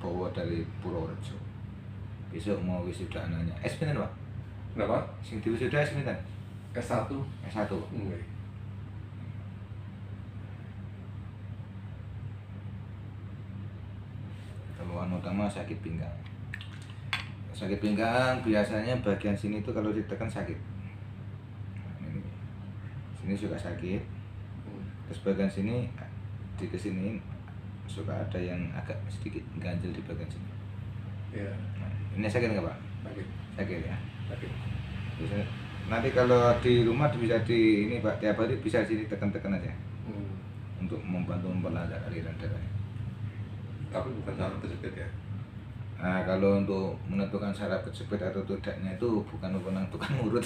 bawa dari Purworejo. Besok mau wisuda anaknya. Pinten, Pak? Kenapa? Sing diwisuda pinten? S1. S1. Nggih. Keluhan utama sakit pinggang. Sakit pinggang biasanya bagian sini tuh kalau ditekan sakit. Ini. Sini suka sakit. Terus bagian sini di kesini suka ada yang agak sedikit ganjel di bagian sini. Iya. Nah, ini sakit nggak, Pak? Sakit. Sakit ya. Sakit. Bisa, nanti kalau di rumah bisa di ini, Pak, tiap hari bisa sini tekan-tekan aja untuk membantu memperlancar aliran darahnya. Tapi bukan saraf kejepit ya? Nah, kalau untuk menentukan saraf kejepit atau tidaknya itu bukan wewenang tukang urut.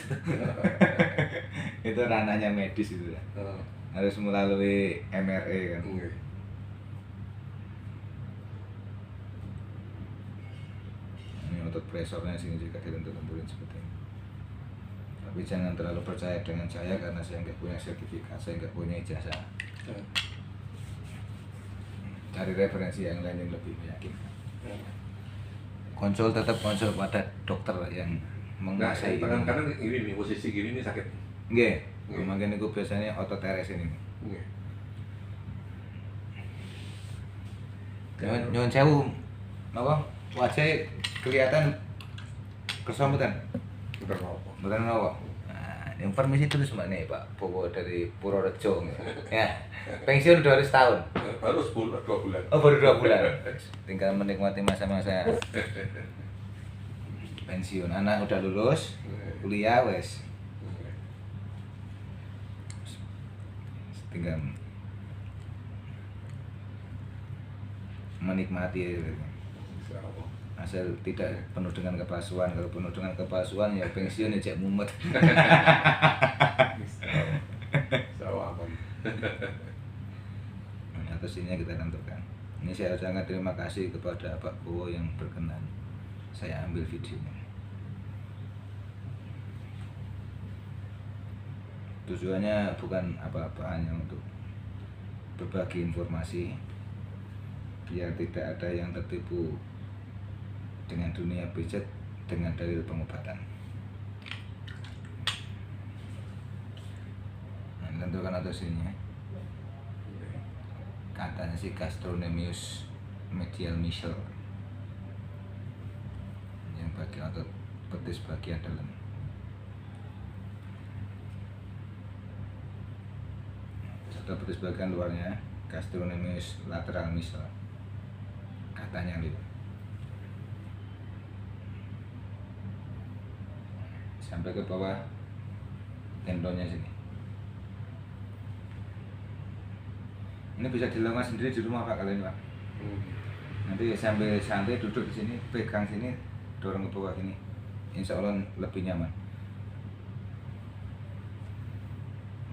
Itu ranahnya medis itu ya. Harus melalui MRE kan. Ini otot presornya sini juga ditentukan seperti ini. Tapi jangan terlalu percaya dengan saya karena saya nggak punya sertifikat, saya nggak punya ijazah. Cari referensi yang lain yang lebih meyakinkan. Konsul tetap konsul pada dokter yang menguasai. Tangan kanan ini nih, posisi gini nih sakit. Nggih, makanya itu biasanya otot teres ini. Nggih. Nyuwun sewu. Napa? Wajah kelihatan kesemutan. Mboten napa. Yang permisi terus Mbak nih Pak Bowo dari Purworejo ya. Pensiun 200 tahun. Baru 2 bulan. Oh, baru 2 bulan. Tinggal menikmati masa-masa pensiun. Anak udah lulus, kuliah wes. Tinggal menikmati asal tidak penuh dengan kepalsuan. Kalau penuh dengan kepalsuan ya pensiun ya cek mumet. Atas ini kita tentukan. Ini saya sangat terima kasih kepada Pak Bowo yang berkenan saya ambil videonya. Tujuannya bukan apa-apa, hanya untuk berbagi informasi biar tidak ada yang tertipu dengan dunia pijat dengan dalil pengobatan. Nah, tentukan atas ini ya. Katanya si Gastrocnemius medial misel yang bagian otot betis bagian dalam. Otot betis bagian luarnya Gastrocnemius lateral misel katanya gitu. Sampai ke bawah tendonnya sini. Ini bisa dilakukan sendiri di rumah Pak kalian Pak. Nanti sambil santai duduk di sini, pegang sini, dorong ke bawah sini. Insya Allah lebih nyaman.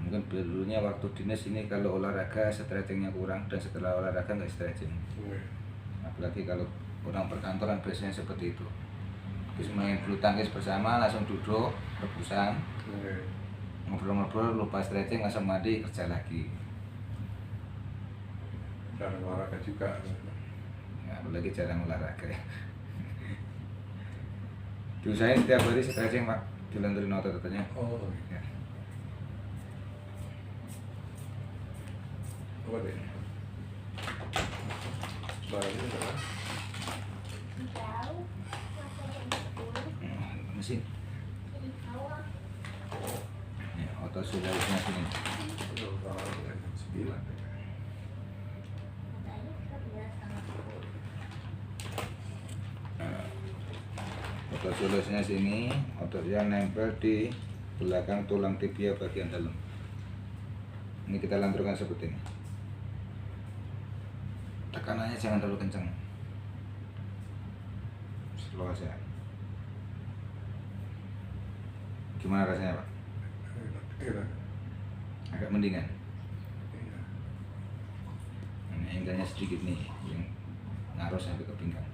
Mungkin dulunya waktu dinas ini kalau olahraga stretchingnya kurang dan setelah olahraga nggak stretching. Apalagi kalau orang perkantoran biasanya seperti itu. Terus main bulu tangkis bersama langsung duduk rebusan, ngobrol-ngobrol lupa stretching langsung mandi kerja lagi. Jarang olahraga juga. Ya, apalagi jarang olahraga ya. Diusahain setiap hari stretching Pak, dilenturin otot-ototnya. Oh. Ya. Apa deh? Barang ini berapa? Mesin. Ya, otot sulawesnya sini. 9. Otot sulawesnya sini, otot yang nempel di belakang tulang tibia bagian dalam. Ini kita lanturkan seperti ini. Tekanannya jangan terlalu kencang. Slow aja. Gimana rasanya Pak? Agak mendingan. Ini angle-nya sedikit nih yang ngaruh sampai ke pinggang.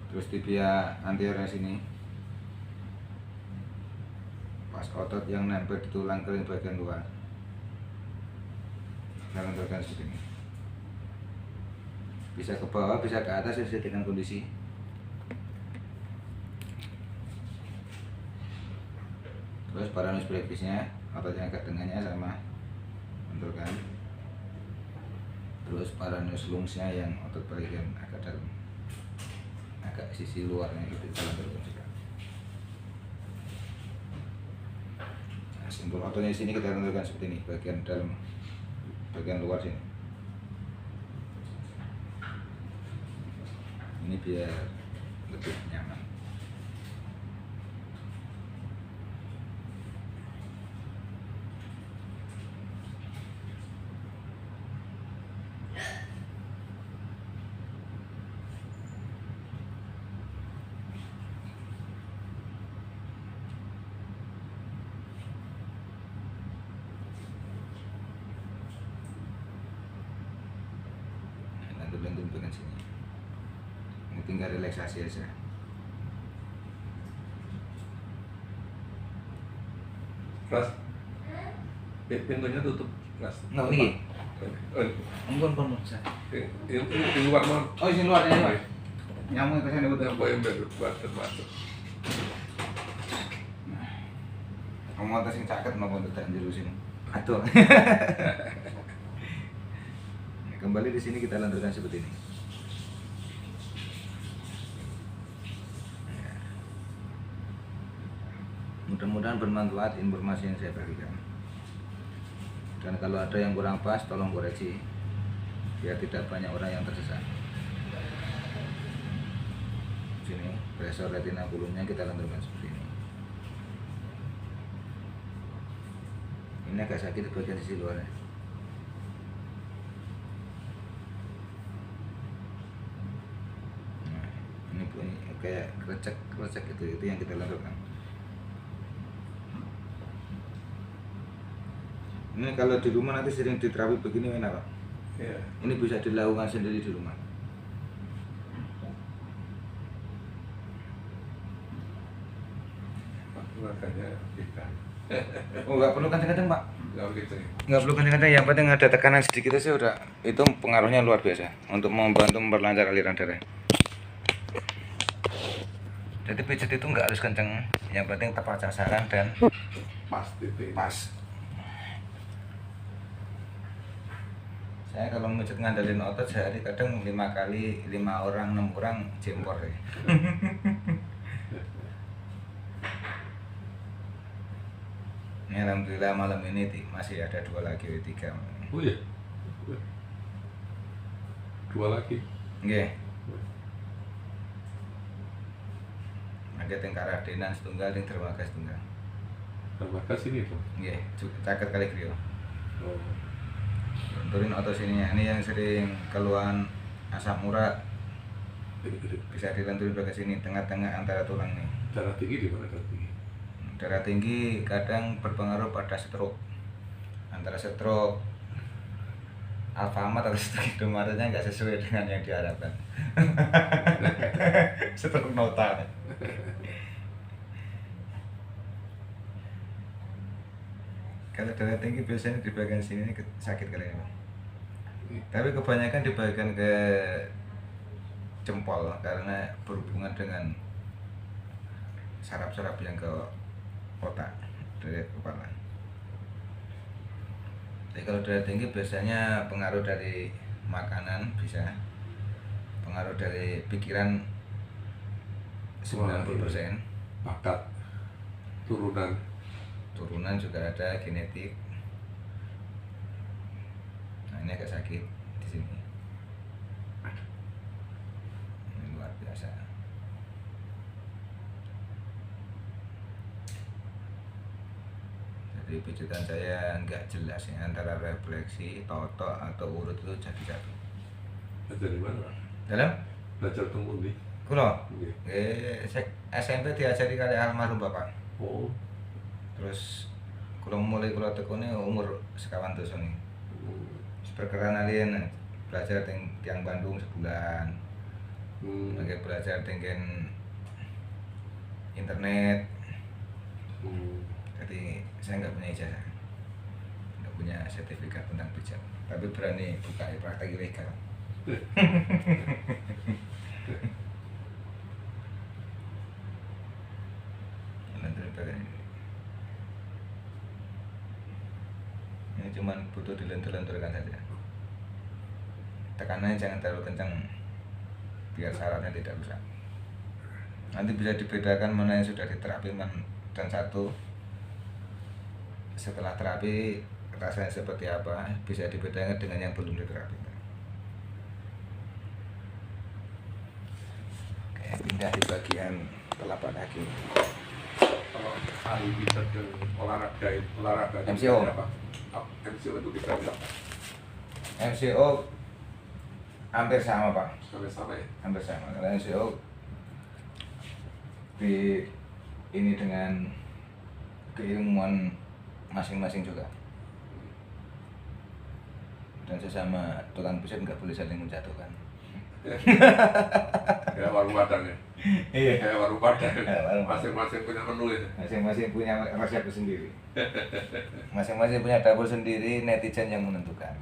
Terus tibia anteriornya sini, pas otot yang nempel di tulang kering bagian luar, kita lenturkan seperti ini. bisa ke bawah, bisa ke atas sesuai dengan kondisi. Terus paranus brevisnya, otot yang agak tengahnya sama benturkan. Terus paranus lungsnya yang otot bagian agak dalam, agak sisi luarnya gitu, kita benturkan juga. Nah, simpul ototnya di sini kita benturkan seperti ini, bagian dalam, bagian luar sini. Ini biar lebih nyaman. Nanti bentuk sini. Ini tinggal relaksasi aja. Mas, pintunya tutup, Mas. Nggak, ini? Oh, Ampun, saya. ini luar mau. Oh, ini luar, ini luar. Nyamuk ke sana betul. Apa yang masuk? Kamu mau tes yang caket mau untuk jero sini. Aduh. Kembali di sini kita lanjutkan seperti ini. Mudah-mudahan bermanfaat informasi yang saya berikan. Dan kalau ada yang kurang pas, tolong koreksi biar tidak banyak orang yang tersesat. Sini, pressure retina kulumnya kita lanjutkan seperti ini. Ini agak sakit di bagian sisi luarnya. Nah, ini bunyi kayak krecek itu yang kita lakukan. Ini kalau di rumah nanti sering diterapi begini enak Pak. Iya. Ini bisa dilakukan sendiri di rumah. Makanya kita Oh nggak perlu kenceng-kenceng Pak. nggak gitu. Nggak perlu kenceng-kenceng, yang penting ada tekanan sedikit aja udah. Itu pengaruhnya luar biasa untuk membantu memperlancar aliran darah. Jadi pijat itu nggak harus kenceng, yang penting tepat sasaran dan Pas titik. pas. Saya kalau mengecat ngandelin otot sehari kadang 5 kali 5 orang 6 orang jempor ya. Ini alhamdulillah malam ini masih ada 2 lagi 3. Oh iya. Dua lagi. Nggih. Ada tengkara denan setunggal yang dermaga setunggal. Terima sini tuh. Nggih, caket kali griyo. Oh. Benturin otot sininya. Ini yang sering keluhan asam urat. Gede-gede. Bisa dilenturin bagian sini, tengah-tengah antara tulang nih. Darah tinggi di mana darah tinggi? Darah tinggi kadang berpengaruh pada stroke. Antara stroke Alfamart atau stroke Indomaretnya nggak sesuai dengan yang diharapkan. Stroke nota. Kalau darah tinggi biasanya di bagian sini sakit kali ini. Tapi kebanyakan di bagian ke jempol karena berhubungan dengan saraf-saraf yang ke otak dari kepala. Jadi kalau darah tinggi biasanya pengaruh dari makanan, bisa pengaruh dari pikiran 90%. Bakat turunan. Turunan juga ada, genetik. Nah ini agak sakit di sini. Ini luar biasa. Jadi pijitan saya nggak jelas ya, antara refleksi, toto atau urut itu jadi satu. Belajar di mana? Dalam? Belajar tunggu nih. Kulo, Iya. SMP diajari kali almarhum bapak. Oh. Terus kulo mulai kulo tekuni umur sekawan dosa nih. Perkeran alien belajar tiang Bandung sebulan. Lagi belajar tinggal internet. Jadi saya nggak punya ijazah, nggak punya sertifikat tentang pijat, tapi berani buka praktek ilegal. Lentur bagian ini. Ini cuma butuh dilentur-lenturkan saja. Tekanannya jangan terlalu kencang biar syaratnya tidak rusak. Nanti bisa dibedakan mana yang sudah diterapi dan satu setelah terapi rasanya seperti apa, bisa dibedakan dengan yang belum diterapi. Oke, pindah di bagian telapak kaki. Kalau ahli bisa ke olahraga MCO. apa? MCO itu kita apa? MCO hampir sama Pak, Sama-sama ya. hampir sama. Kalau MCO di ini dengan keilmuan masing-masing juga. Dan sesama tukang pijat nggak boleh saling menjatuhkan. Ya warung padang ya. Iya. Kayak warung padang. Ya, warung padang. Masing-masing punya menu ya. Masing-masing punya resep sendiri. Masing-masing punya dapur sendiri, netizen yang menentukan.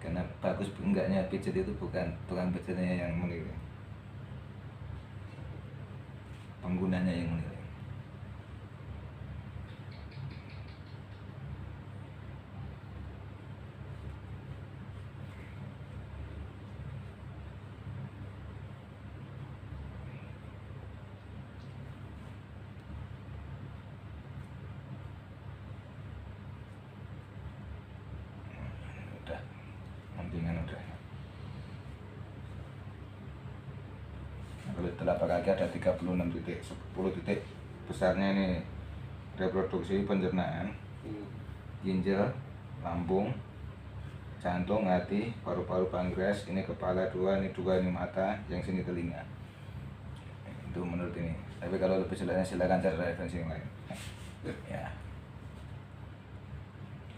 Karena bagus enggaknya pijat itu bukan tukang pijatnya yang menilai, penggunanya yang menilai. Udah, mendingan udah. Nah, kalau telapak kaki ada 36 titik, 10 titik besarnya ini reproduksi, pencernaan, ginjal, lambung, jantung, hati, paru-paru, pankreas, ini kepala dua, ini mata, yang sini telinga. Itu menurut ini. Tapi kalau lebih jelasnya silakan cari referensi yang lain. Ya.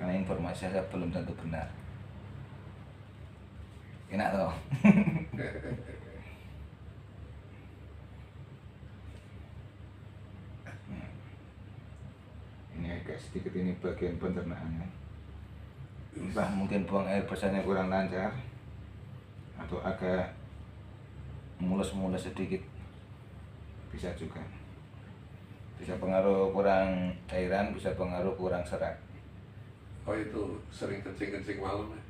Karena informasi saya belum tentu benar. Enak toh. Ini agak sedikit ini bagian pencernaannya. Entah mungkin buang air besarnya kurang lancar atau agak mulus-mulus sedikit, bisa juga. Bisa pengaruh kurang cairan, bisa pengaruh kurang serat. Oh itu sering kencing-kencing malam ya.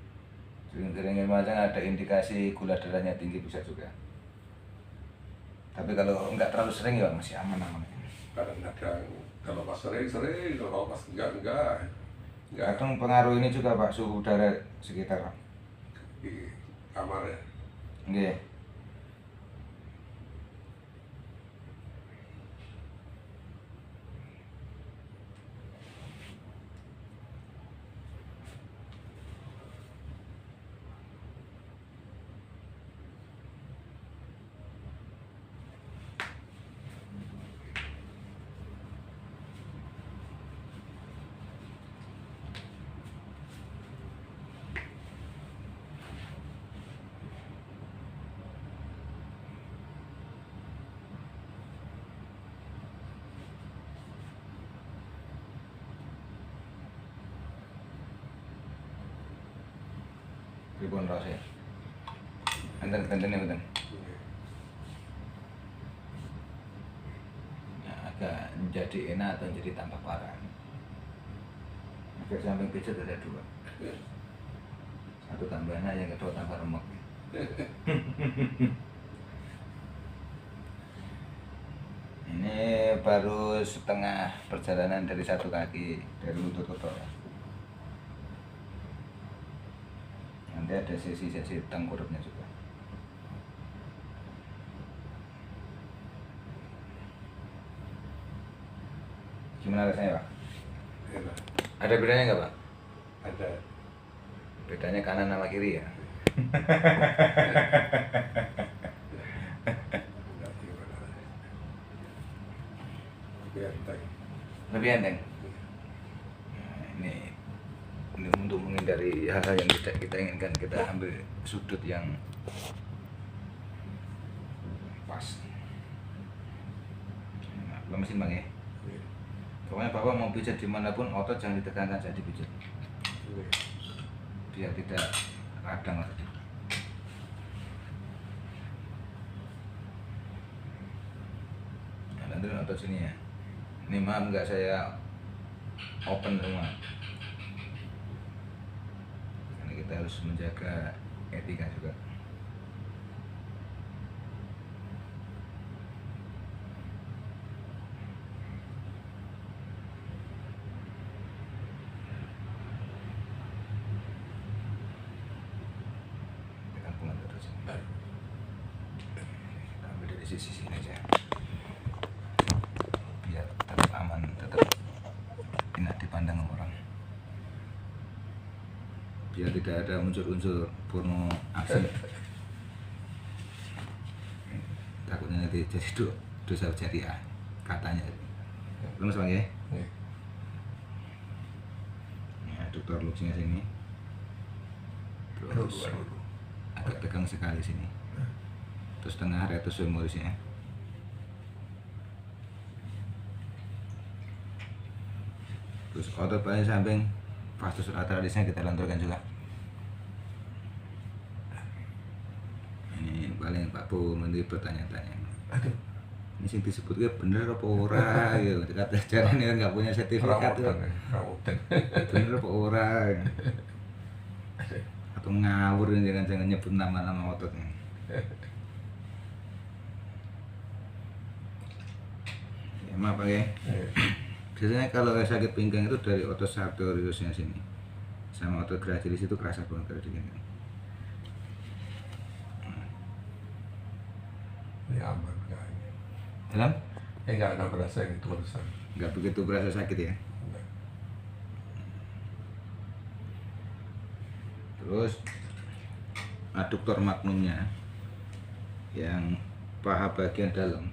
Sering-sering macam ada indikasi gula darahnya tinggi, bisa juga. Tapi kalau enggak terlalu sering ya masih aman-aman. Kadang-kadang kalau pas sering, kalau pas enggak. Kadang pengaruh ini juga Pak, suhu udara sekitar. Di kamar ya. Nggih. Pripun rasa? Enten-enten ya betul. Ya, agak menjadi enak atau jadi tambah parah. Efek samping pijat ada dua. Satu tambah enak, yang kedua tambah remuk. Ini baru setengah perjalanan dari satu kaki, dari lutut ke bawah. Nanti ada sesi-sesi tengkurapnya juga. Gimana rasanya Pak? Enak. Ada bedanya nggak Pak? Ada. Bedanya kanan sama kiri ya? Enggak gimana. Lebih enteng. Lebih enteng. Nah, ini untuk menghindari hal-hal yang tidak kita inginkan, kita ambil sudut yang pas. Nah, belum mesin Bang ya? Pokoknya Bapak mau pijat dimanapun, otot jangan ditekankan saat dipijat. biar tidak radang lah. Nah, nanti otot sini ya. Ini maaf nggak saya open semua. Karena kita harus menjaga etika juga. Kita pulang terus. Kita ambil dari sisi sini aja. Biar tetap aman, tetap enak dipandang orang. Biar tidak ada unsur-unsur porno aksi. Takutnya nanti jadi dosa jariah katanya. Lemes bang ya? Ya, dokter luxnya sini. Terus agak tegang sekali sini. Terus tengah retus femorisnya. Terus otot paling samping vastus lateralisnya kita lenturkan juga. Ini paling Pak Bu nanti bertanya-tanya. Aduh. Ini sing disebutnya bener apa ora gitu. Kata caranya nggak punya sertifikat tuh. Bener apa ora? Atau ngawur jangan nyebut nama-nama ototnya. Ya, maaf Pak ya. Biasanya kalau sakit pinggang itu dari otot sartoriusnya sini sama otot gracilis itu kerasa banget kalau di pinggang. Ini aman enggak? Dalam? Enggak berasa gitu barusan. Nggak begitu berasa sakit ya. Terus adduktor magnumnya yang paha bagian dalam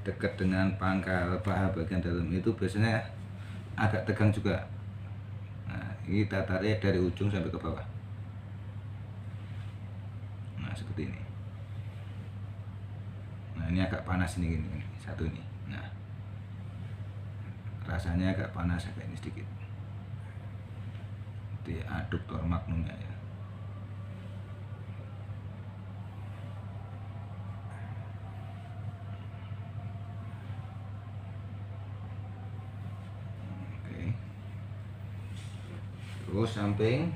dekat dengan pangkal paha bagian dalam itu biasanya agak tegang juga. Nah, ini kita tarik dari ujung sampai ke bawah. Nah, seperti ini. Nah, ini agak panas ini gini, satu ini. Nah, rasanya agak panas agak ini sedikit. Di adduktor magnumnya ya. Terus samping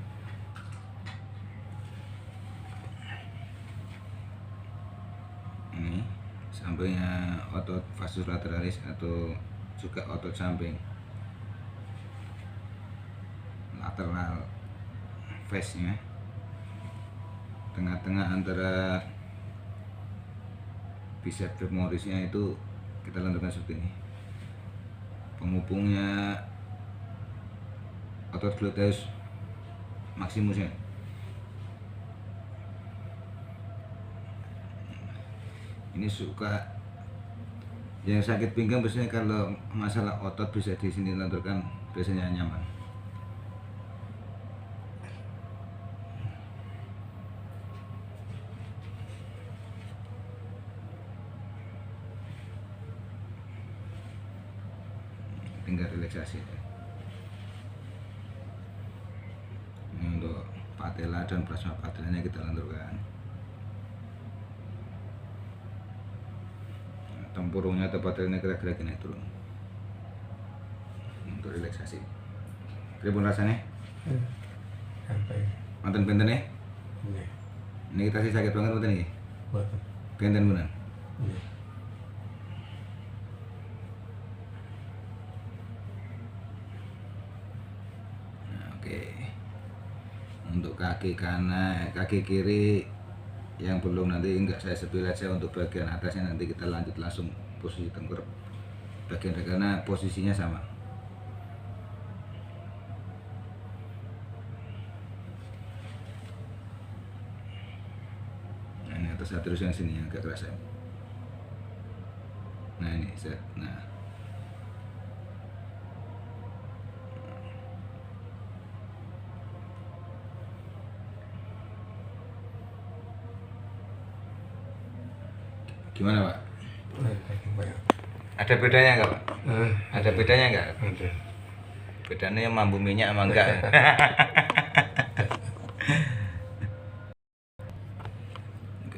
ini sampingnya otot vastus lateralis atau juga otot samping lateral face nya tengah-tengah antara bicep femorisnya itu kita lenturkan seperti ini. Penghubungnya otot gluteus maximusnya. Ini suka yang sakit pinggang biasanya kalau masalah otot bisa di sini lenturkan biasanya nyaman. Tinggal relaksasi. Ini untuk patella dan plasma patellanya kita lenturkan. Tempurungnya atau patellanya kita gerakin naik turun untuk relaksasi. Pripun rasanya? Manten benten ya? Ini kita sih sakit banget betul nih. Benten bener. Untuk kaki kanan, kaki kiri yang belum nanti enggak saya sepil aja untuk bagian atasnya nanti kita lanjut langsung posisi tengkurap bagian karena posisinya sama. Nah, ini atas terus yang sini yang agak kerasa. Nah ini set. Nah gimana Pak? Ada bedanya nggak Pak? Ada bedanya nggak? Ada. Bedanya mambu minyak sama enggak? Oke,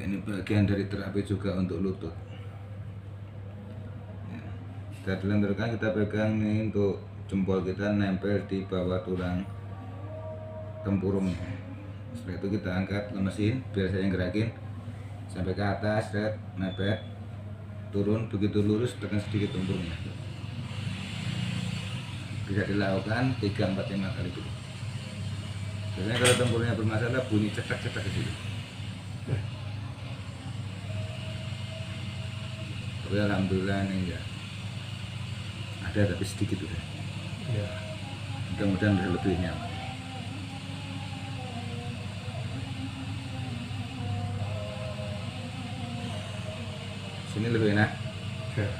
ini bagian dari terapi juga untuk lutut. Ya. Kita dilenturkan, kita pegang nih untuk jempol kita nempel di bawah tulang tempurung. Setelah itu kita angkat, lemesin biar saya yang gerakin sampai ke atas, mepet, turun, begitu lurus tekan sedikit tempurungnya. Bisa dilakukan 3-4-5 kali dulu. Biasanya kalau tempurungnya bermasalah bunyi cetak-cetak di situ. Tapi alhamdulillah ini ya ada, tapi sedikit udah. Ya. Mudah-mudahan bisa lebih nyaman. Sini lebih enak. Ya.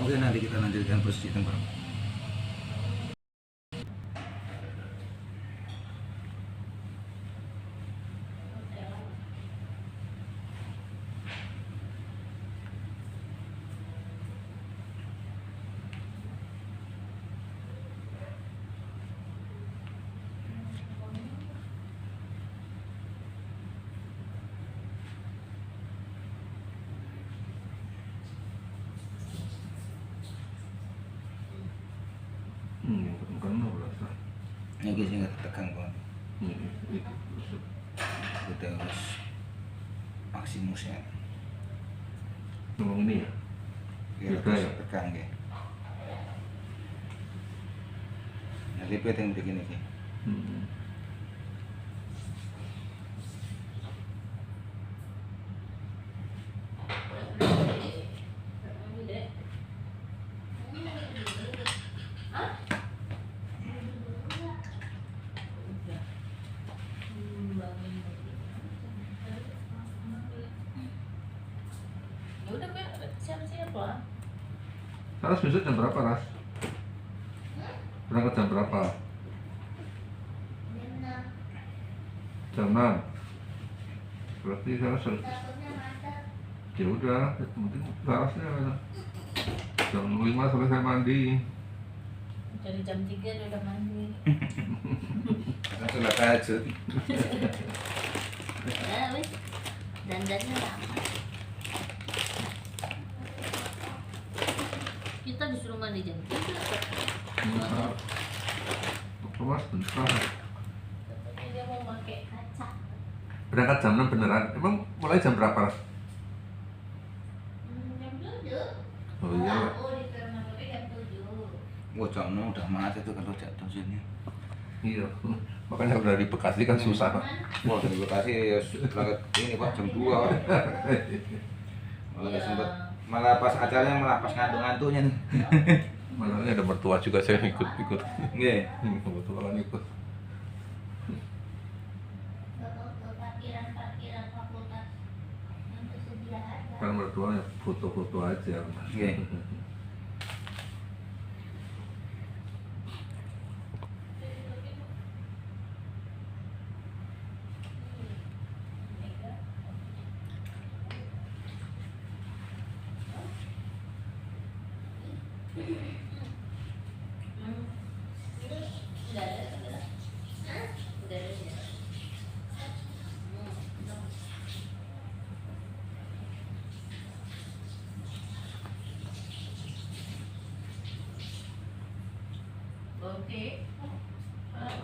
Oke, nanti kita lanjutkan posisi tempurung. Bukan mau rasa. Ini sih nggak tegang banget. Itu. Kita harus maksimusnya. Ngomong ini ya. Ya, Beda ya? tegang ya. Nah, lipet yang begini sih. Ya udah Pak, siap-siap lah. Saras besok jam berapa, Ras? Berangkat jam berapa? Jam 6. Berarti Saras harus. Ya udah, mungkin Sarasnya jam 5 selesai mandi. Dari jam 3 dia udah mandi. Langsung lah tahajud. Ya wes, dandannya lama. Kita disuruh mandi jam 3. Mas, bentar. Katanya dia mau pakai kaca. Berangkat jam 6 beneran? Emang mulai jam berapa, Ras? Jam 7. Oh iya. Oh di kamar tapi jam 7. Wah, jangan udah mati tuh kalau jatuh sini. Iya. Makanya udah di Bekasi kan susah. Wah, dari Bekasi ya berangkat ini Pak jam 2. Malah nggak sempet, malah pas acaranya malah pas ngantuk-ngantuknya nih. Malah ada mertua juga saya ikut. Nggih. Kebetulan ikut. Parkiran fakultas yang tersedia ada. Kan mertua ya foto-foto aja. Nggih. Oke. Ada.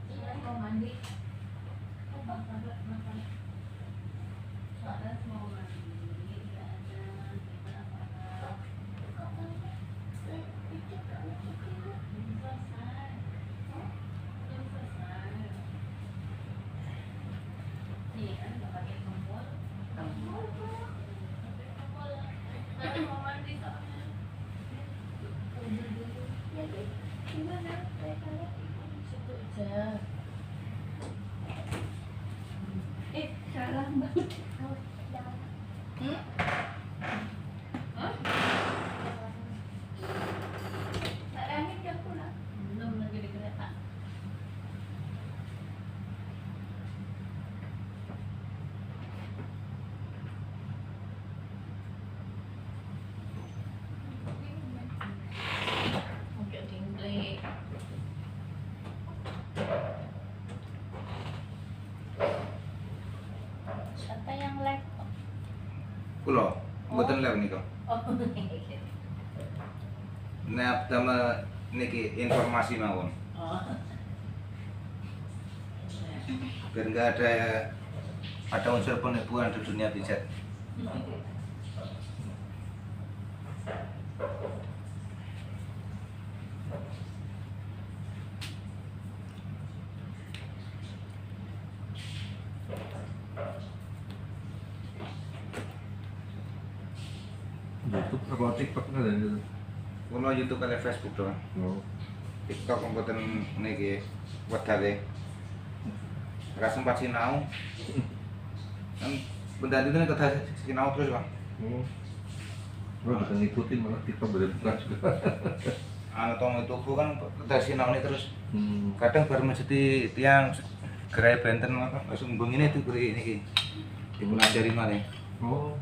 Saya mau mandi. Soalnya mau mandi. Nih kan nggak pakai kompor. Mau mandi soalnya. Gimana? Situ aja. Salah banget. Kula mboten lek nika. Oh. Nah, dama niki informasi mawon. Oh. Biar nggak ada unsur penipuan di dunia pijat. YouTube apa TikTok ada gitu. Kula YouTube kali Facebook doang. Oh. TikTok mboten niki wedale. Ora sempat sinau. Kan benda itu kata sinau terus, Bang. Oh. Gua bisa ngikutin malah TikTok bener-bener juga. Anatomi tubuh kan kata sinau terus. Hmm. Kadang baru mesti tiang gerai benten langsung begini tuh geri ini ibu ngajari malah Oh.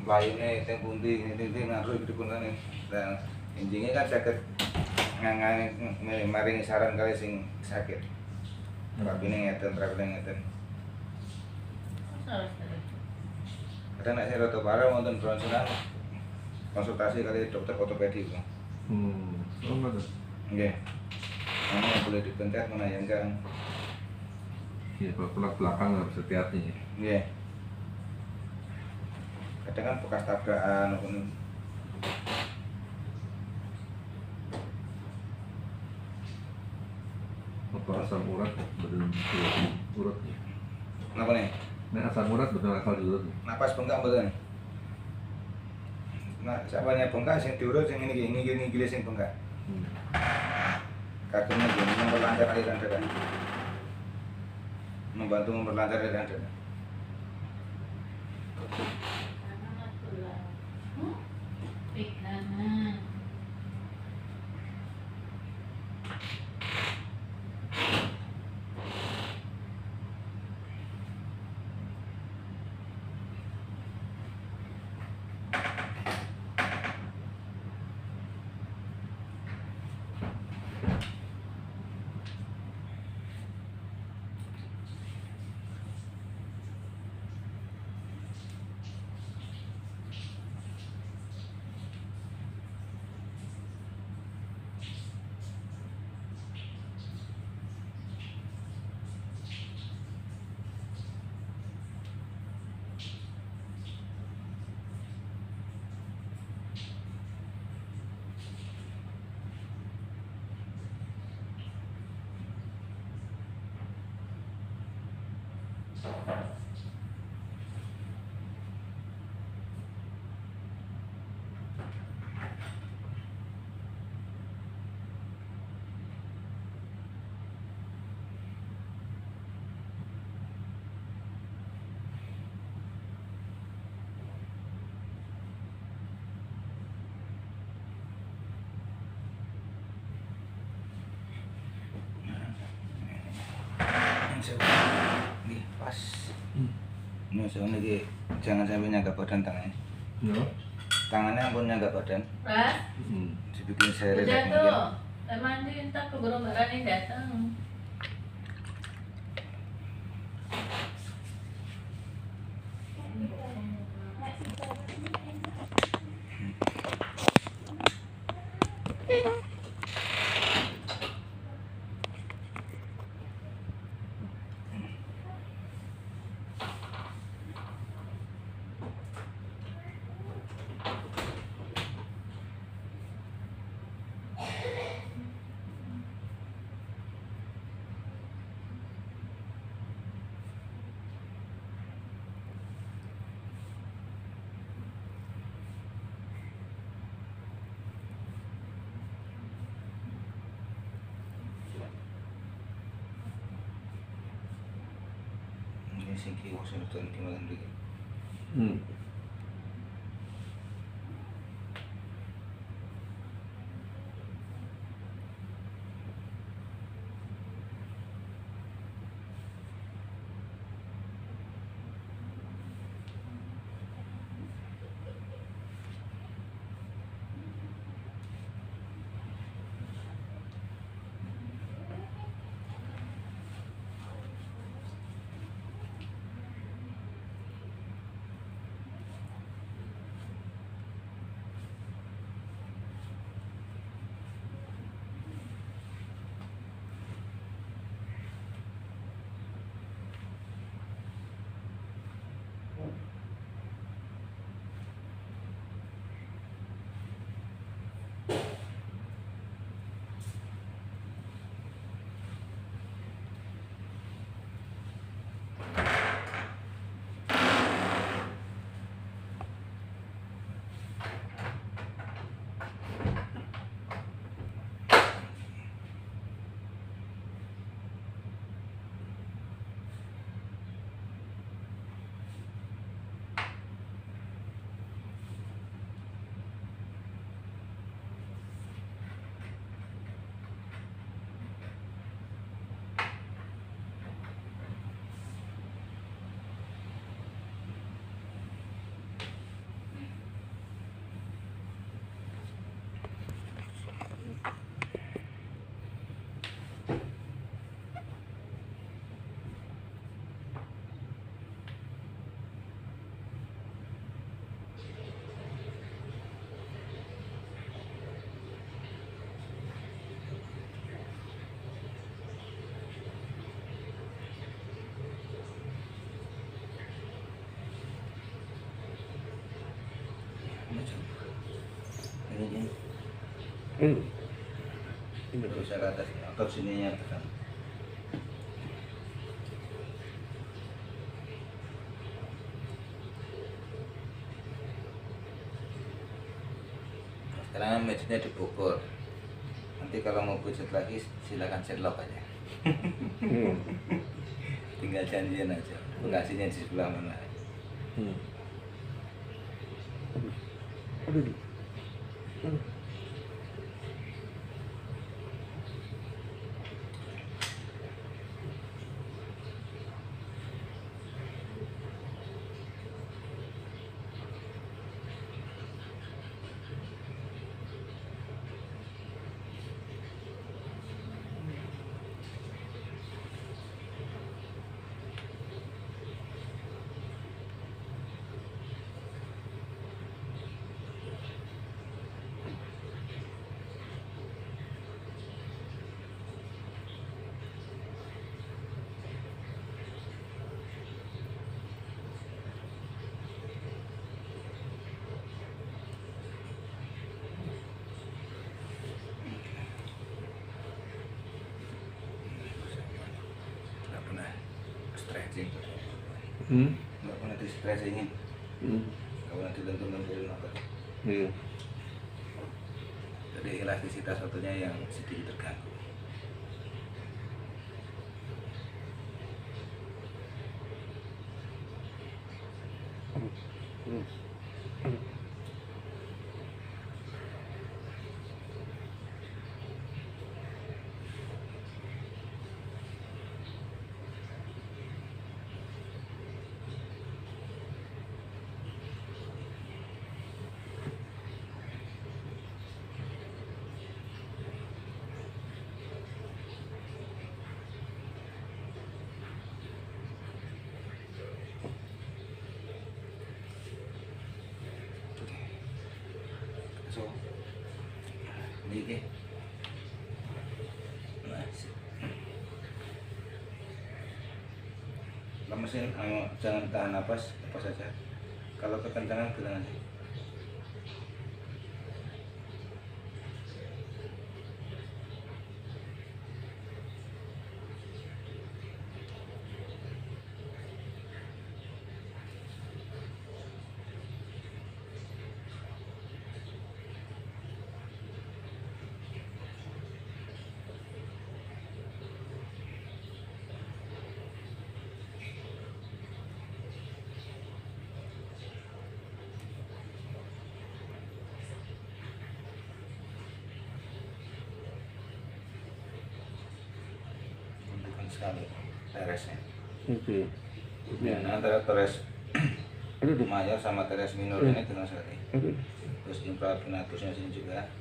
lainnya yang pundi ini ngaruh itu pun kan dan intinya kan sakit maring saran kali sing sakit rapine ngeten kadang nek saya rada parah wonten bronseran konsultasi kali dokter ortopedi kok. Oh enggak. Nggih. Mana boleh dipencet mana yang enggak. Iya, kalau pelak belakang harus hati-hati. Nggih. Kadang kan bekas tabrakan ngono. Apa asam urat bener urat. Napa nih? Nah, asam urat bener asal urat. Napas bengkak mboten? Nah, sapane bengkak sing diurut sing ngene sing bengkak. Kagumnya gini, memperlancar aliran darah. Membantu memperlancar aliran darah. Nih pas. Nih soalnya jangan sampai nyangka badan tangannya. Ya. Tangannya ampun nyangka badan. Ras, Dibikin seret udah mungkin. tuh. Mandi entar keburu Mbak Rani datang. Ini sing kiwa sing tuh iki malah mriki. Ini Terus ke atas, otot sininya tekan. Sekarang matchnya di Bogor. Nanti kalau mau pijat lagi silakan setlock aja. Tinggal janjian aja. Pengasihnya di sebelah mana. Aduh. Nggak pernah stretching. Hmm? Nggak pernah di stretchingin. Hmm. Nggak pernah dilentur-lenturin otot. Iya. Jadi elastisitas ototnya yang sedikit terganggu. So, ini lemesin, jangan tahan napas, lepas saja. Kalau kekencangan bilang aja. Sekali teresnya. Oke. Dan antara teres Aduh. mayor sama teres minor ini dengan sekali. Aduh. Terus infrapinatusnya sini juga,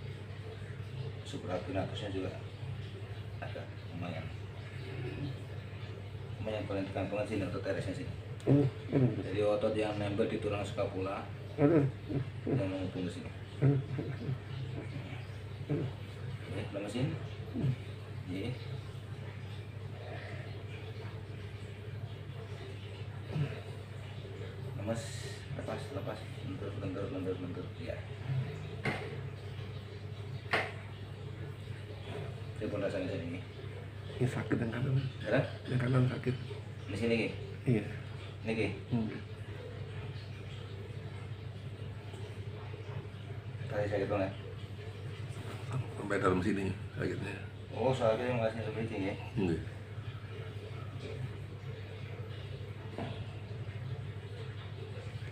suprapinatusnya juga agak lumayan. Lumayan paling tekan banget sini otot teresnya sini. Jadi otot yang nempel di tulang skapula yang menghubung ke sini. Lemesin. Iya. Lemas, lepas, lentur, ya. Saya pun rasanya sini. Ini sakit yang kanan. Ada? Yang kanan sakit. Di sini Ki. Iya. Ini Ki. Tadi sakit banget. Sampai dalam sini sakitnya. Oh, soalnya yang ngasih seperti ya. Enggak.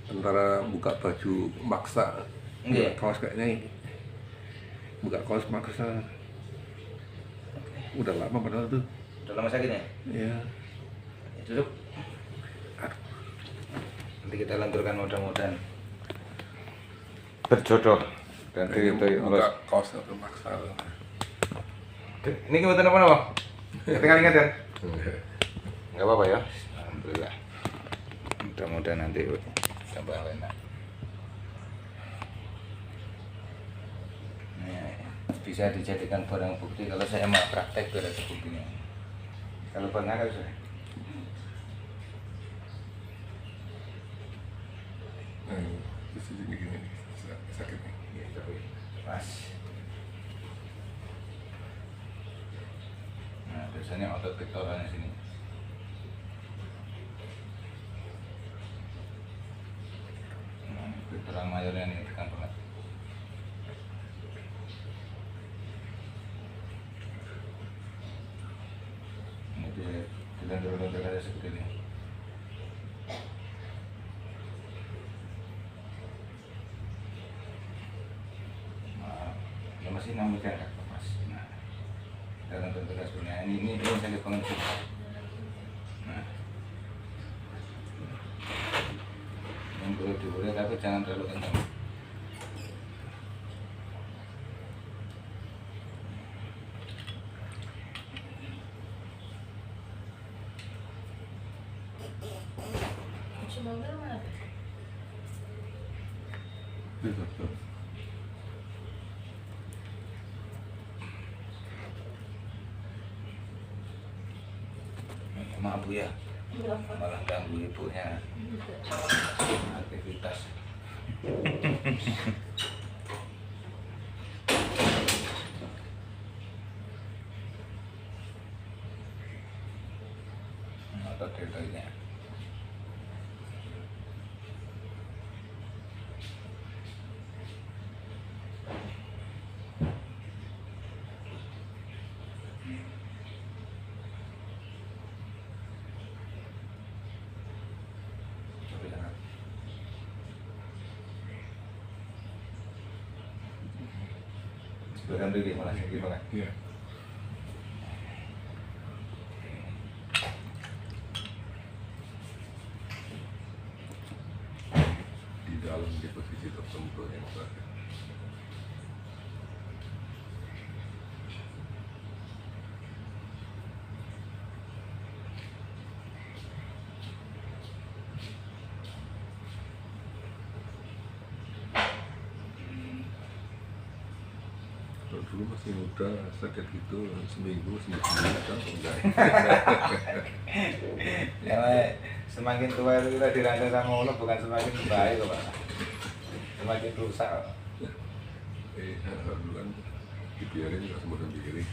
Antara buka baju maksa, Iya. buka kaos kayaknya ini. Buka kaos maksa. Udah lama padahal tuh. Udah lama sakitnya? Iya. Ya, duduk. Nanti kita lenturkan mudah-mudahan berjodoh dan diridhoi buka Allah. kaos atau maksa. Ini gimana apa? Ketinggalan ingat ya? Enggak apa-apa ya. Alhamdulillah. Mudah-mudahan nanti tambah enak. Nah, bisa dijadikan barang bukti kalau saya mau praktek itu ada buktinya. Kalau pernah kan sudah. Nah, di sini gini sakit nih. Ya, tapi pas. biasanya otot pektoralnya sini. Nah, pektoral mayornya nih tekan banget. Ini dia dulu aja seperti ini. Nah, ya masih nambahkan kaki pas. Nah, dalam bentuk punya ini sakit banget sih. Nah, yang perlu diboleh tapi jangan terlalu kencang. Kunci mobil mana tuh? Betul. Maaf Bu ya, Berapa? malah ganggu ibunya aktivitas. Otot deltoidnya. Coba jangan. Sebelah diri malah gitu kan. Iya. Di dalam di posisi tertentu yang terakhir. Kalau dulu masih muda sakit gitu seminggu seminggu kan enggak. Ya, semakin tua itu kita dirancang sama Allah bukan semakin baik kok Pak. Semakin rusak. Dulu kan dibiarin nggak semua sendiri.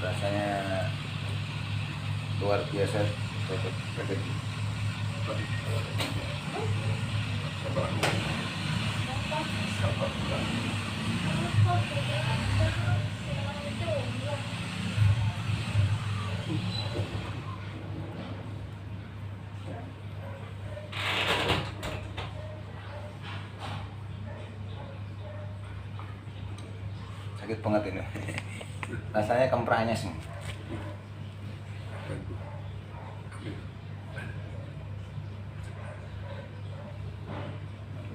Rasanya luar biasa. Sakit. Sakit banget ini. Rasanya kempranyes nih.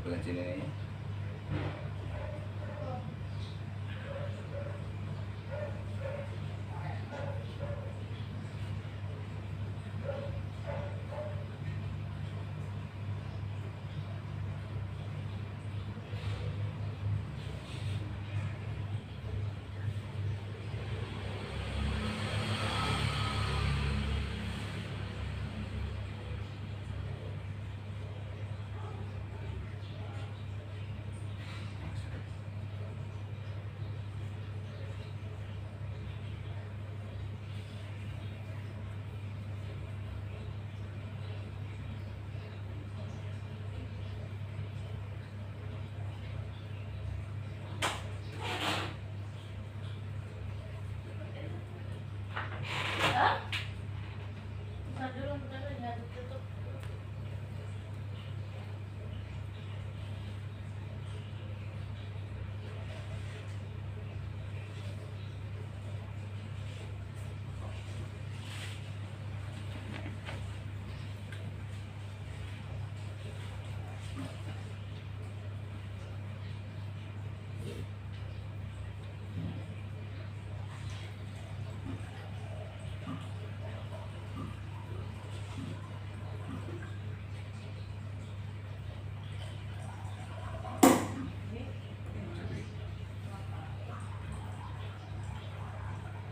Bukan sini nih.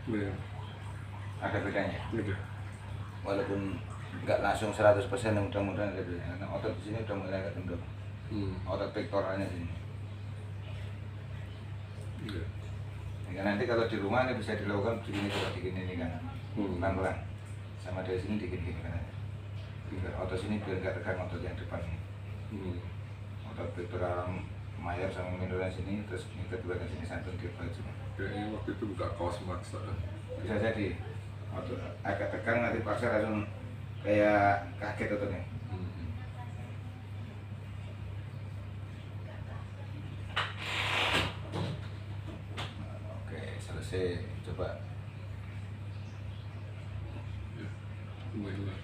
Iya. Ada bedanya. Udah. Walaupun nggak langsung 100% mudah-mudahan ada bedanya. Karena otot di sini udah mulai agak kendor. Otot pektoralnya sini. Iya. Ya, nanti kalau di rumah ini bisa dilakukan begini, coba digini ini kan, pelan-pelan. Sama dari sini digini kan. Biar otot sini biar nggak tekan otot yang depan ini. Otot pektoral mayor sama minor sini, terus ini kedua ke sini santun ke baju. Kayaknya waktu itu buka kaos maksa. Bisa jadi otot agak tegang nanti paksa langsung kayak kaget ototnya. Oke, selesai. Coba Alhamdulillah.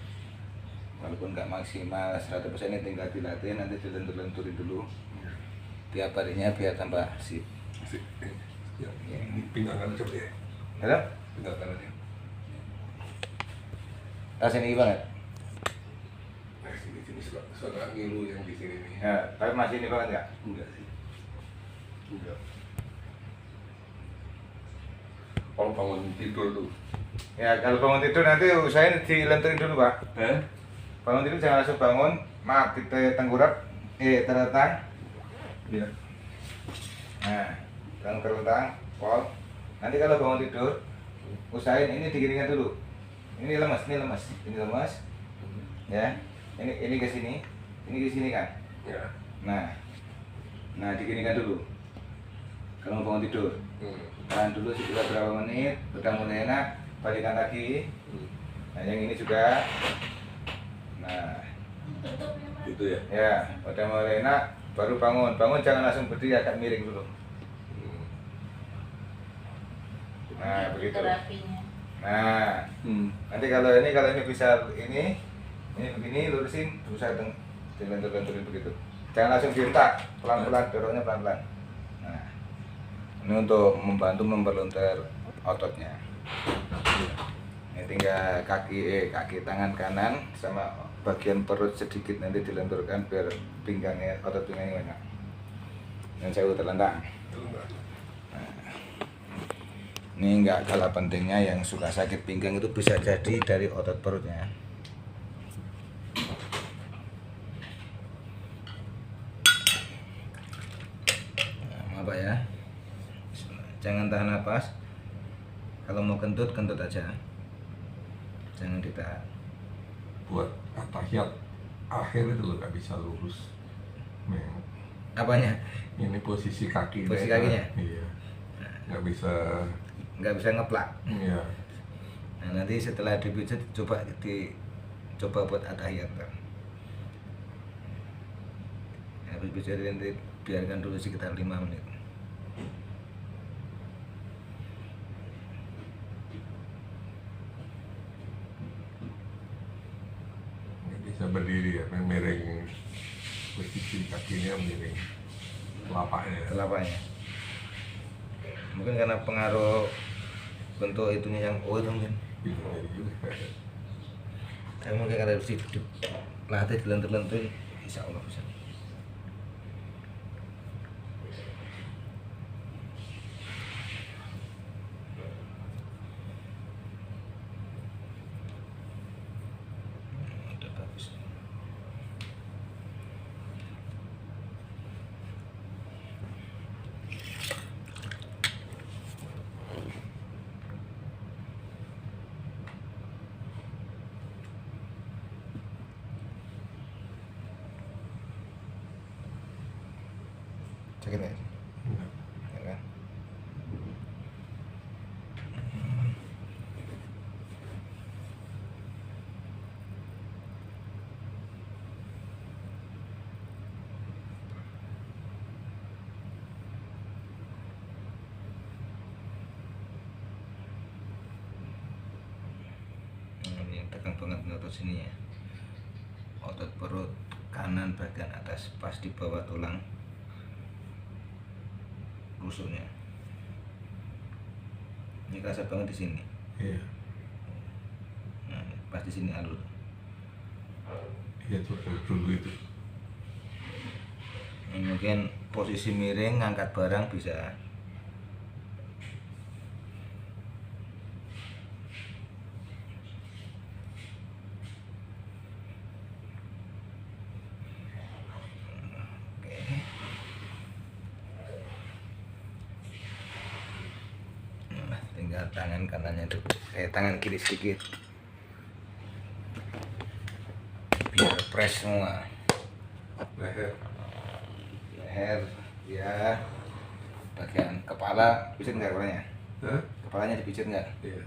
walaupun nggak maksimal 100% ini tinggal dilatih, nanti dilentur-lenturin dulu tiap harinya biar tambah sip. Asik. Ya, ini pinggangan coba ya. Halo? Pinggangan aja. Tas ini banget. Nah, sini suka ngilu yang di sini nih. Ya, tapi masih ini banget nggak? Enggak sih. Enggak. Kalau bangun tidur tuh. Ya, kalau bangun tidur nanti usahain dilenturin dulu, Pak. Bangun tidur jangan langsung bangun, maaf kita tengkurap, terlentang. Iya. Nah, terlentang, pol. Nanti kalau bangun tidur, usahain ini diginikan dulu. Ini lemas, ini lemas. Ya, ini ke sini kan. Ya. Nah diginikan dulu. Kalau mau bangun tidur, tahan dulu sekitar berapa menit, udah mulai enak, balikkan lagi. Nah yang ini juga. Nah, Itu ya. ya, udah mulai enak, baru bangun. Bangun jangan langsung berdiri, agak miring dulu. Nah, begitu. Terapinya. Nah, nanti kalau ini bisa ini begini lurusin, berusaha dilentur-lenturin begitu. Jangan langsung dihentak, pelan-pelan, dorongnya pelan-pelan. Nah, ini untuk membantu memperlontar ototnya. Ini tinggal kaki tangan kanan sama bagian perut sedikit nanti dilenturkan biar pinggangnya, otot pinggangnya enak. Dan saya terlentang. Ini enggak kalah pentingnya, yang suka sakit pinggang itu bisa jadi dari otot perutnya. Nah, apa ya? Jangan tahan napas. Kalau mau kentut aja. Jangan ditahan. Buat atahiyat akhir itu lo gak bisa lurus. Apanya? Ini posisi kaki. Posisi kakinya? Iya. Nggak bisa. Nggak bisa ngeplak. Iya. Nah, nanti setelah dipijat coba buat atahiyat. Habis pijat nanti biarkan dulu sekitar 5 menit. Nggak bisa berdiri ya, miring posisi kakinya miring telapaknya. Mungkin karena pengaruh bentuk itunya yang itu mungkin. Bisa jadi juga. Tapi mungkin karena harus latih dilentur-lenturin, insya Allah bisa. Udah bagus. Sakit nggak? Ya kan? Ini yang tegang banget nih otot sini ya. Otot perut kanan bagian atas pas di bawah tulang rusuknya. Ini kerasa banget di sini. Iya. Nah, pas di sini alur. Iya tuh dulu itu. Ini mungkin posisi miring ngangkat barang bisa. tangan kanannya tuh tangan kiri sedikit biar press semua leher ya, bagian kepala pijit nggak kepalanya? Hah? Kepalanya dipijit nggak? Iya.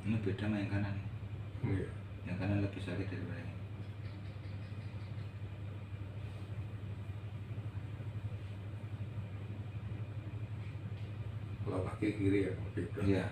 Ini beda sama yang kanan. Iya. Yang kanan lebih sakit daripada ini. Kalau kaki kiri ya beda. Iya.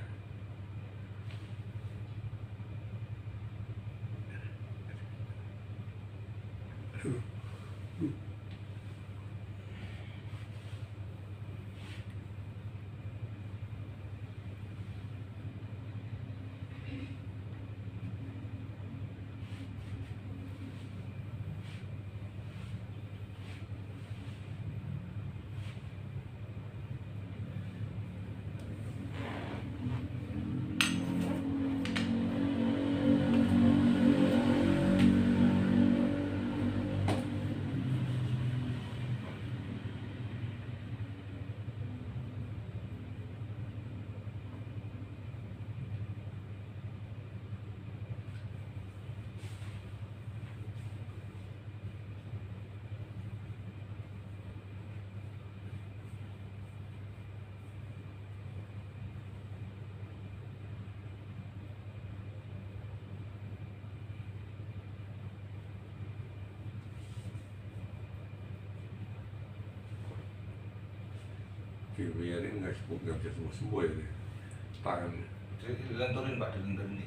Dibiarin nggak bisa sembuh ya nih. Tangan. Dilenturin Pak, dilenturin ini.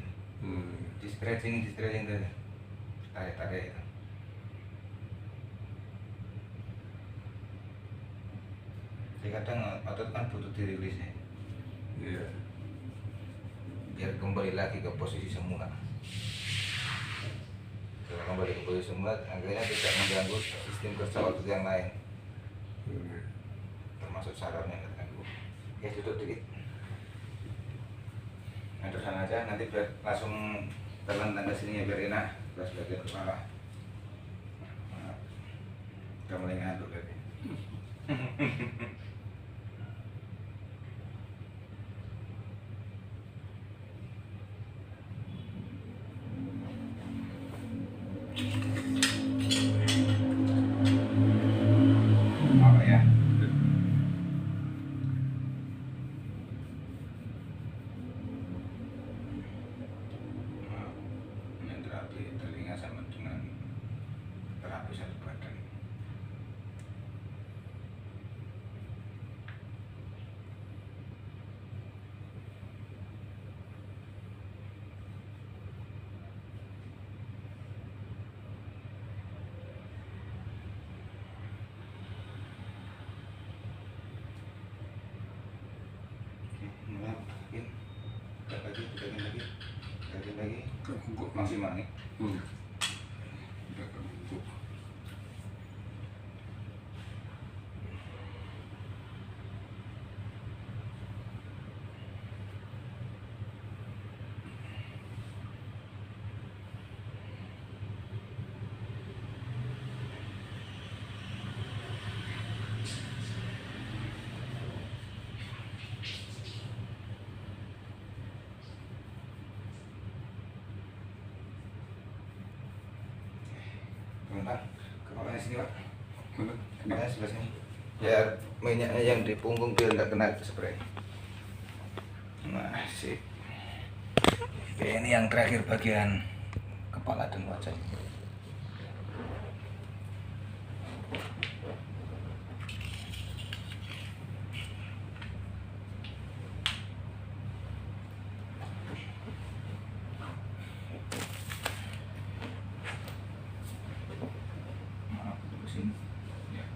Di stretching tadi. Tarik itu. Jadi kadang otot kan butuh dirilis ya. Iya. Biar kembali lagi ke posisi semula. Kalau kembali ke posisi semula, akhirnya tidak mengganggu sistem kerja otot yang lain, termasuk sarafnya terganggu. Ya duduk dikit. Nah, terus sana aja, nanti biar langsung telan tangga sini ya biar enak. Terus bagian kepala. Nah, udah mulai ngantuk berarti. Apa ya? Ini terapi telinga sama dengan terapi satu badan. Mulai tekan lagi, maksimal nih. Udah kebungkuk. sini Pak. Mana? Kepalanya sebelah sini. Biar minyaknya yang di punggung biar nggak kena spray. Nah, sip. Oke, ini yang terakhir bagian kepala dan wajah. Maaf, dulu sini. Ya.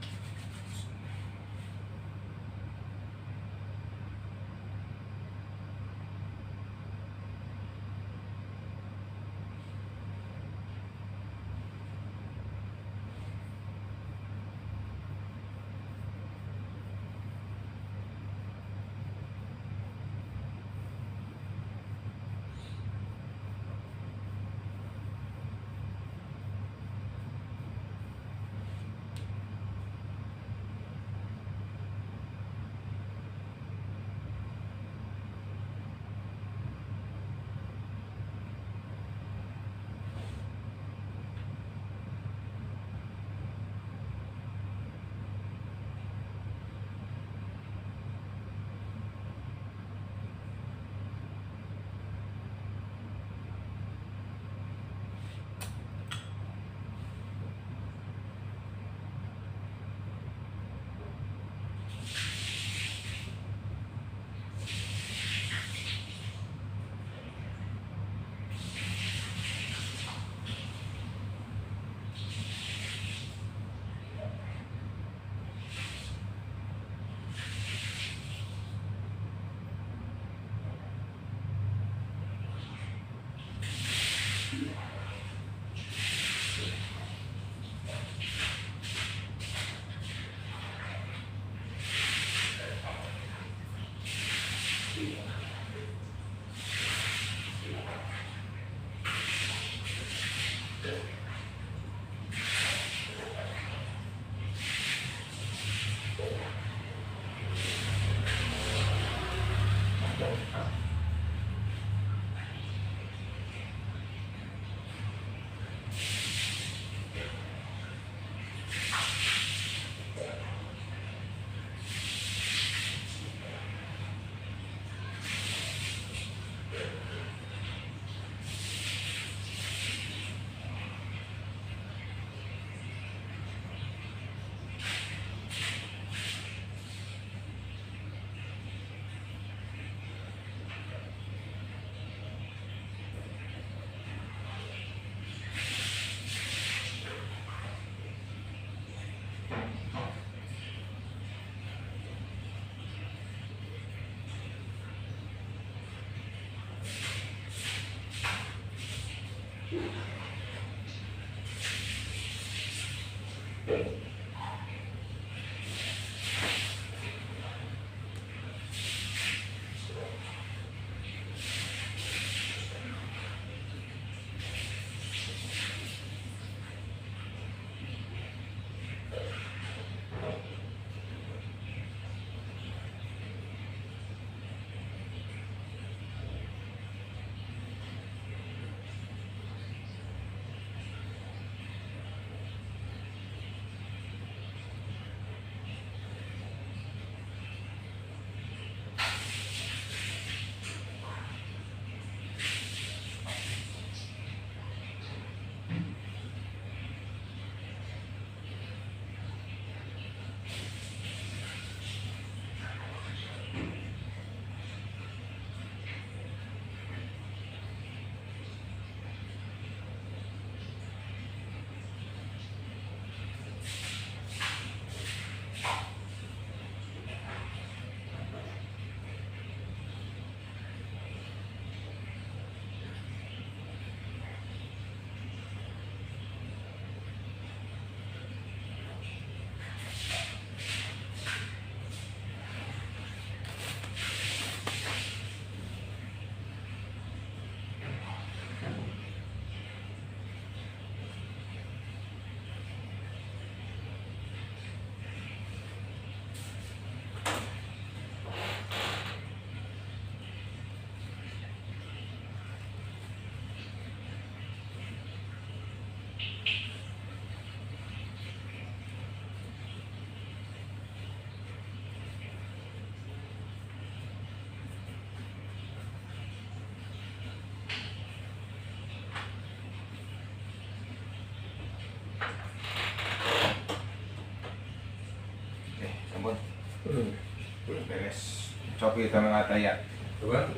beres copi sama atayat. Coba.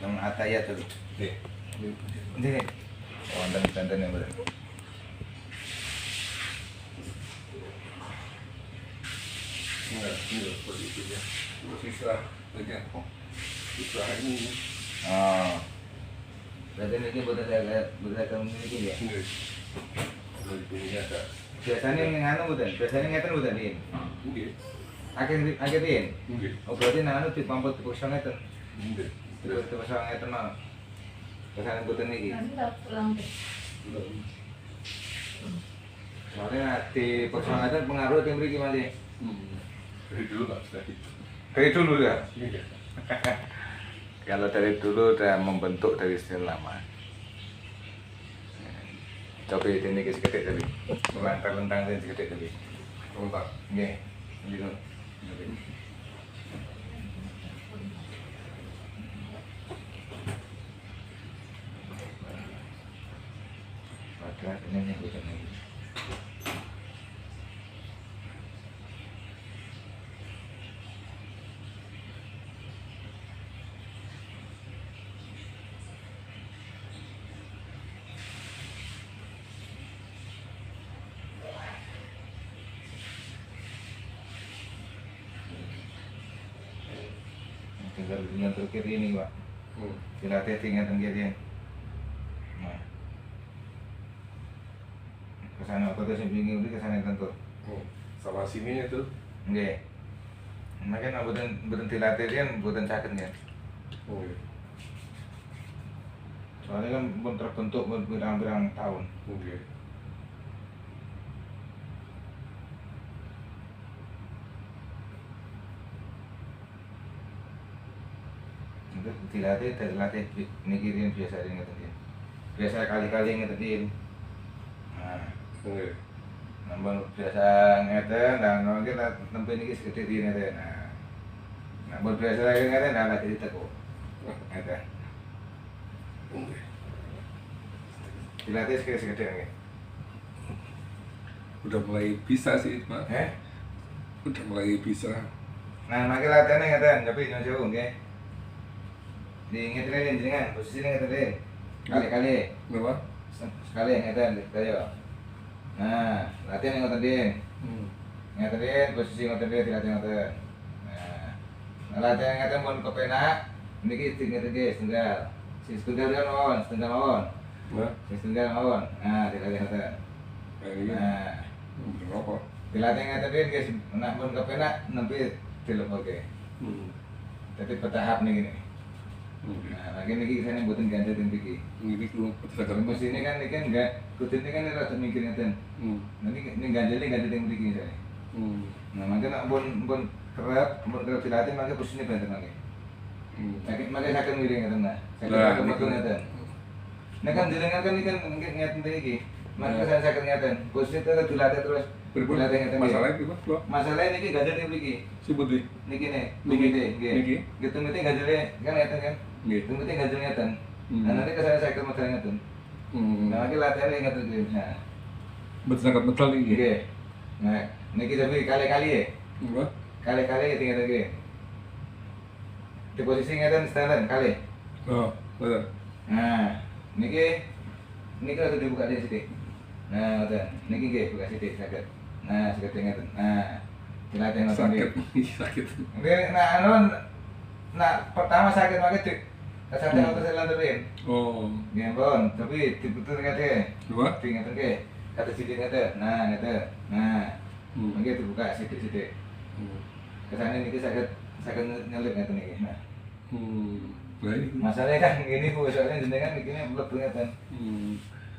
Yang atayat tuh. Nih. Ini. Konten yang bener. Enggak, ini posisinya. Sisa dengan sisa ini. Oh. Berarti ini buat memiliki ya. Enggak. Ini ada. Biasanya nganu bukan, biasanya ngeten bukan ini. Enggak. Akhir-akhirin. Enggak. Oh berarti nanu dipamput tepuk ngeten. Enggak. Tepuk ngeten mau. Kesana buatan ini. Nanti tak pulang deh. Soalnya di ngeten pengaruh tim mriki Mas. Dari dulu nggak bisa gitu. Dari dulu ya. Enggak. Kalau dari dulu udah membentuk dari sekian lama. Coba ini segede tadi. Lentang ini segede tadi. Kontak. Nggih. Gitu. Padahal ini bukan ini. Tinggal dilantur kiri ini Pak. Dilatih tinggal kiri. Nah. Kesana aku tuh sebingung di kesana tentu. Sama sininya tuh. Nggih. Makanya boten dilatih kan boten saged ya. Oh iya. Soalnya kan pun terbentuk berang-berang tahun. Oke. Itu dilatih mikirin biasa ngeten ya. Biasa kali-kali ngeten. Nah, Oke. namun biasa ngeten dan mungkin tempe niki segede di ngeten. Nah. Namun biasa lagi ngeten nah lagi ditekuk. Ngeten. Oke. Dilatih segede nggih. Udah mulai bisa sih, Pak. Udah mulai bisa. Nah, mangke latihannya ngeten, tapi jangan jauh nggih. Diingetin jenengan, posisinya ngeten. Kali-kali. Kenapa? Sekali ngeten ayo. Nah, latihan ngoten din. Ngeten posisi ngoten din dilatih ngoten. Nah, latihan ngeten pun kepenak niki ngeten nggih setunggal. Si setunggal kan mawon, setunggal mawon. Nah, Si setunggal mawon. Nah, dilatih ngoten. ini Nah, berapa? dilatih ngeten din guys, nek pun kepenak nembe dilepoke. Tapi bertahap nih gini. Nah, lagi niki saya buatin ganja tim piki. Ini belum Kalau mesin ini kan enggak, kutin ini kan rada mikir ngeten. Nanti ini ganja tim piki saya. Nah, makanya nak pun kerap dilatih makanya posisinya banter makanya. Sakit makanya sakit miring ngeten nah. Sakit betul ngeten. Nah kan jenengan kan ini kan ngeten iki. Maka saya sakit ngeten. Posisi itu dilatih terus. Dilatih ngeten. Masalahnya gimana? Lo? Masalahnya niki ganja tim piki. Si Budi. Niki nih, Niki. niki. Niki. Gitu mesti ganjele kan ngeten kan. Nggih. Itu mesti ganjel ngeten. Nah nanti ke saya sakit model ngeten. Nah lagi latihan ngeten iki. Nah. Betul nih. Nggih. Nah, niki tapi kali-kali ya. Apa? Kali-kali tinggal iki. Di posisi ngeten stand kali. Oh, betul. Nah, niki harus dibuka di sini. Nah, ngoten. Niki nggih buka sithik saged. Nah, saged ngeten. Nah, dilatih ngoten Sakit. nggih. Sakit. Nggih, nah pertama sakit makanya kesadaran Hmm. untuk saya lanturin. Oh, Nggih, pun, tapi diputus ngete. dua? Ngeten nggih. Kata sithik ngeten. Nah, ngeten. Nah, Hmm. nggih dibuka sithik-sithik. Kesane niki saged nyelip ngeten niki. Nah, Nah ini. masalahnya kan gini Bu, soalnya jenengan niki mlebu ngeten.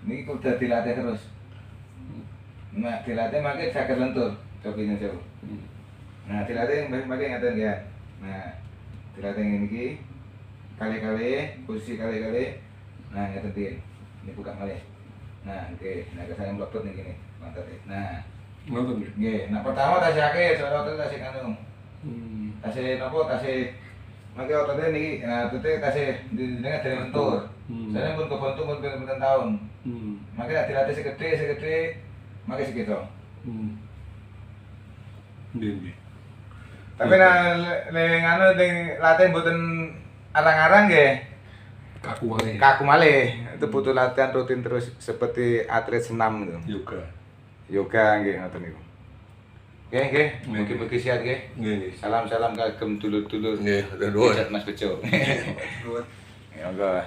Niki kudu dilatih terus. Nah, dilatih makanya saged lentur. Cobinya jauh. Nah, dilatih makanya ngeten ya. Nah, dilatih niki kali-kali, posisi kali-kali. Nah, ngeten iki. Ini buka malih. Nah, oke. Nah, kesane mlebet niki nih. Mantap. Nah, Nonton ya? nggih. Nah, pertama tasih akeh, soalnya otot tasih kanu. Tasih napa tasih mangke ototnya niki. Nah, ototnya tasih jenengan dari lentur. Saya pun kebentuk pun pinten tahun. Makanya dilatih segede, makanya segitu. Nggih, nggih. Tapi ning anu ning latih mboten arang-arang nggih. Kaku malih. Kaku malih. Itu butuh latihan rutin terus seperti atlet senam gitu. Yoga. Yoga nggih ngoten niku. Nggih, nggih. Nggih. Mugi-mugi sehat nggih. Nggih. Salam-salam kagem dulur-dulur. Nggih, ada dua. Mas Bejo. Dua. Ya, enggak.